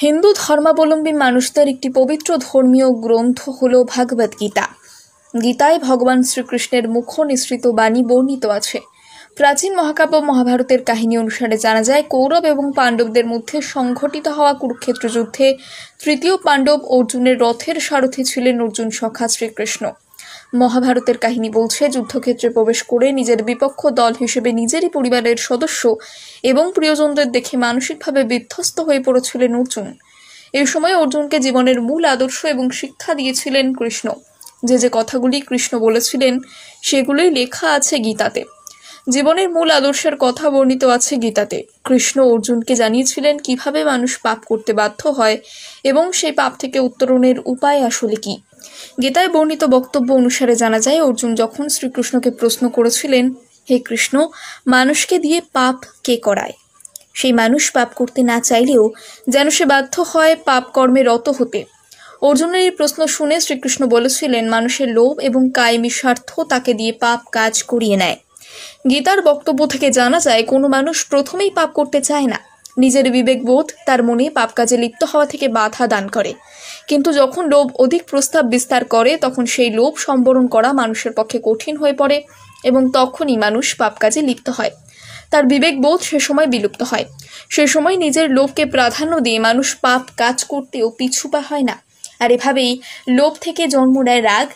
হিন্দু ধর্মাবলম্বী মানুষদের একটি পবিত্র ধর্মীয় গ্রন্থ হল ভাগবত গীতা। গীতায় ভগবান শ্রীকৃষ্ণের মুখ নিঃসৃত বাণী বর্ণিত আছে। প্রাচীন মহাকাব্য মহাভারতের কাহিনী অনুসারে জানা যায়, কৌরব এবং পাণ্ডবদের মধ্যে সংঘটিত হওয়া কুরুক্ষেত্র যুদ্ধে তৃতীয় পাণ্ডব অর্জুনের রথের সারথি ছিলেন অর্জুন সখা শ্রীকৃষ্ণ। মহাভারতের কাহিনী বলছে, যুদ্ধক্ষেত্রে প্রবেশ করে নিজের বিপক্ষ দল হিসেবে নিজেরই পরিবারের সদস্য এবং প্রিয়জনদের দেখে মানসিকভাবে বিধ্বস্ত হয়ে পড়েছিলেন অর্জুন। এই সময় অর্জুনকে জীবনের মূল আদর্শ এবং শিক্ষা দিয়েছিলেন কৃষ্ণ। যে কথাগুলি কৃষ্ণ বলেছিলেন সেগুলোই লেখা আছে গীতাতে। জীবনের মূল আদর্শের কথা বর্ণিত আছে গীতাতে। কৃষ্ণ অর্জুনকে জানিয়েছিলেন কিভাবে মানুষ পাপ করতে বাধ্য হয় এবং সেই পাপ থেকে উত্তরণের উপায় আসলে কি। গীতায় বর্ণিত বক্তব্য অনুসারে জানা যায়, অর্জুন যখন শ্রীকৃষ্ণকে প্রশ্ন করেছিলেন, হে কৃষ্ণ, মানুষকে দিয়ে পাপ কে করায়? সেই মানুষ পাপ করতে না চাইলেও যেন সে বাধ্য হয় পাপ কর্মে রত হতে। অর্জুনের এই প্রশ্ন শুনে শ্রীকৃষ্ণ বলেছিলেন, মানুষের লোভ এবং কায়েমি স্বার্থ তাকে দিয়ে পাপ কাজ করিয়ে নেয়। গীতার বক্তব্য থেকে জানা যায়, কোনো মানুষ প্রথমেই পাপ করতে চায় না। নিজের বিবেকবোধ তার মনে পাপ কাজে লিপ্ত হওয়া থেকে বাধা দান করে, কিন্তু যখন লোভ অধিক প্রস্তাব বিস্তার করে তখন সেই লোভ সম্বরণ করা মানুষের পক্ষে কঠিন হয়ে পড়ে এবং তখনই মানুষ পাপ কাজে লিপ্ত হয়। তার বিবেকবোধ সে সময় বিলুপ্ত হয়। সে সময় নিজের লোভকে প্রাধান্য দিয়ে মানুষ পাপ কাজ করতেও পিছু পা হয় না। আর এভাবেই লোভ থেকে জন্ম নেয় রাগ,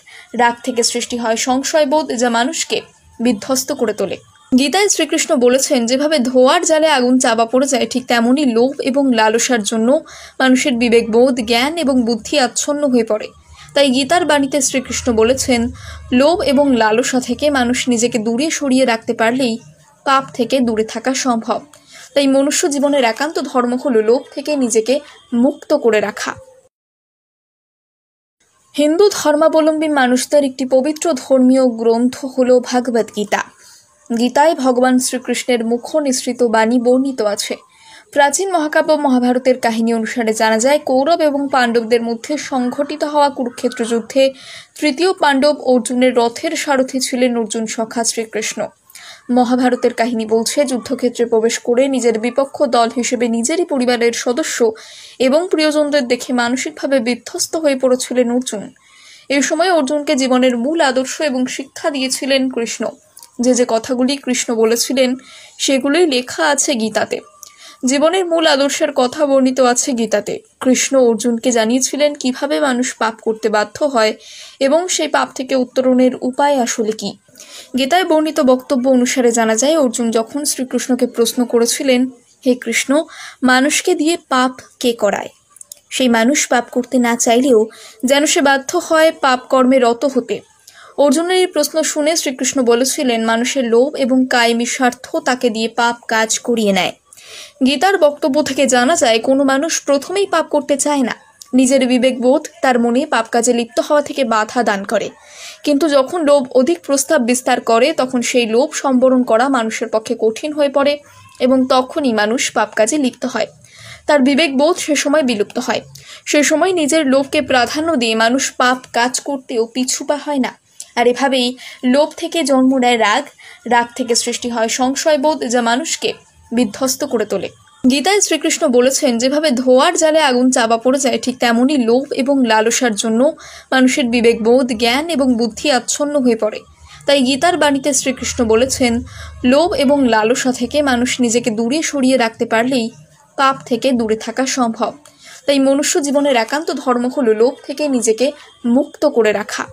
রাগ থেকে সৃষ্টি হয় সংশয়বোধ, যা মানুষকে বিধ্বস্ত করে তোলে। গীতায় শ্রীকৃষ্ণ বলেছেন, যেভাবে ধোঁয়ার জালে আগুন চাপা পড়ে যায়, ঠিক তেমনই লোভ এবং লালসার জন্য মানুষের বিবেকবোধ, জ্ঞান এবং বুদ্ধি আচ্ছন্ন হয়ে পড়ে। তাই গীতার বাণীতে শ্রীকৃষ্ণ বলেছেন, লোভ এবং লালসা থেকে মানুষ নিজেকে দূরে সরিয়ে রাখতে পারলেই পাপ থেকে দূরে থাকা সম্ভব। তাই মনুষ্য জীবনের একান্ত ধর্ম হল লোভ থেকে নিজেকে মুক্ত করে রাখা। হিন্দু ধর্মাবলম্বী মানুষদের একটি পবিত্র ধর্মীয় গ্রন্থ হল ভাগবত গীতা। গীতায় ভগবান শ্রীকৃষ্ণের মুখ নিঃসৃত বাণী বর্ণিত আছে। প্রাচীন মহাকাব্য মহাভারতের কাহিনী অনুসারে জানা যায়, কৌরব এবং পাণ্ডবদের মধ্যে সংঘটিত হওয়া কুরুক্ষেত্র যুদ্ধে তৃতীয় পাণ্ডব অর্জুনের রথের সারথি ছিলেন অর্জুন সখা শ্রীকৃষ্ণ। মহাভারতের কাহিনী বলছে, যুদ্ধক্ষেত্রে প্রবেশ করে নিজের বিপক্ষ দল হিসেবে নিজেরই পরিবারের সদস্য এবং প্রিয়জনদের দেখে মানসিকভাবে বিধ্বস্ত হয়ে পড়েছিলেন অর্জুন। এই সময় অর্জুনকে জীবনের মূল আদর্শ এবং শিক্ষা দিয়েছিলেন কৃষ্ণ। যে কথাগুলি কৃষ্ণ বলেছিলেন সেগুলোই লেখা আছে গীতাতে। জীবনের মূল আদর্শের কথা বর্ণিত আছে গীতাতে। কৃষ্ণ অর্জুনকে জানিয়েছিলেন কিভাবে মানুষ পাপ করতে বাধ্য হয় এবং সেই পাপ থেকে উত্তরণের উপায় আসলে কি। গীতায় বর্ণিত বক্তব্য অনুসারে জানা যায়, অর্জুন যখন শ্রীকৃষ্ণকে প্রশ্ন করেছিলেন, হে কৃষ্ণ, মানুষকে দিয়ে পাপ কে করায়? সেই মানুষ পাপ করতে না চাইলেও যেন সে বাধ্য হয় পাপ কর্মে রত হতে। অর্জুনের এই প্রশ্ন শুনে শ্রীকৃষ্ণ বলেছিলেন, মানুষের লোভ এবং কায়েমি স্বার্থ তাকে দিয়ে পাপ কাজ করিয়ে নেয়। গীতার বক্তব্য থেকে জানা যায়, কোনো মানুষ প্রথমেই পাপ করতে চায় না। নিজের বিবেকবোধ তার মনে পাপ কাজে লিপ্ত হওয়া থেকে বাধা দান করে, কিন্তু যখন লোভ অধিক প্রস্তাব বিস্তার করে তখন সেই লোভ সম্বরণ করা মানুষের পক্ষে কঠিন হয়ে পড়ে এবং তখনই মানুষ পাপ কাজে লিপ্ত হয়। তার বিবেকবোধ সে সময় বিলুপ্ত হয়। সে সময় নিজের লোভকে প্রাধান্য দিয়ে মানুষ পাপ কাজ করতেও পিছু পা হয় না। আর এভাবেই লোভ থেকে জন্ম নেয় রাগ, রাগ থেকে সৃষ্টি হয় সংশয়বোধ, যা মানুষকে বিধ্বস্ত করে তোলে। গীতায় শ্রীকৃষ্ণ বলেছেন, যেভাবে ধোঁয়ার জালে আগুন চাপা পড়ে যায়, ঠিক তেমনই লোভ এবং লালসার জন্য মানুষের বিবেকবোধ, জ্ঞান এবং বুদ্ধি আচ্ছন্ন হয়ে পড়ে। তাই গীতার বাণীতে শ্রীকৃষ্ণ বলেছেন, লোভ এবং লালসা থেকে মানুষ নিজেকে দূরে সরিয়ে রাখতে পারলেই পাপ থেকে দূরে থাকা সম্ভব। তাই মনুষ্য জীবনের একান্ত ধর্ম হল লোভ থেকে নিজেকে মুক্ত করে রাখা।